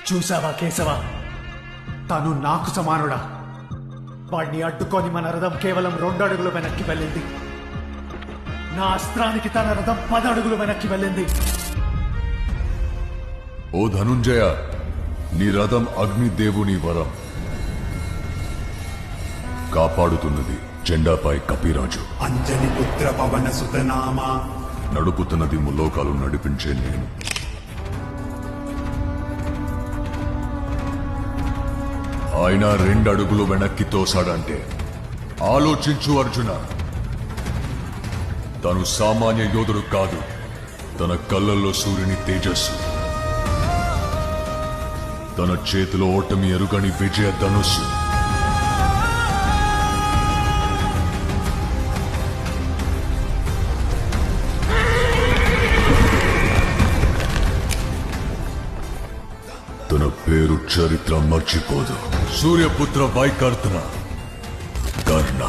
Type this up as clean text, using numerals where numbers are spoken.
చూసావా కేశవ, తను నాకు సమానుడా. వాడిని అడ్డుకొని మన రథం కేవలం 2 అడుగులు వెనక్కి వెళ్ళింది. నా అస్త్రానికి తన రథం 10 అడుగులు వెనక్కి వెళ్ళింది. ఓ ధనుంజయ, నీ రథం అగ్నిదేవుని వరం. కాపాడుతున్నది జెండాపై కపిరాజు. అంజని పుత్ర పవన సుతనామా. నడుపుతున్నది ముల్లోకాలు నడిపించే నేను. ఆయన 2 అడుగులు వెనక్కి తోసాడంటే ఆలోచించు అర్జున. తను సామాన్య యోధుడు కాదు. తన కళ్ళల్లో సూర్యుని తేజస్సు, తన చేతిలో ఓటమి ఎరుగని విజయ ధనుస్సు. తన పేరు చరిత్ర మర్చిపోదు. సూర్యపుత్ర వైకర్తన కర్ణ.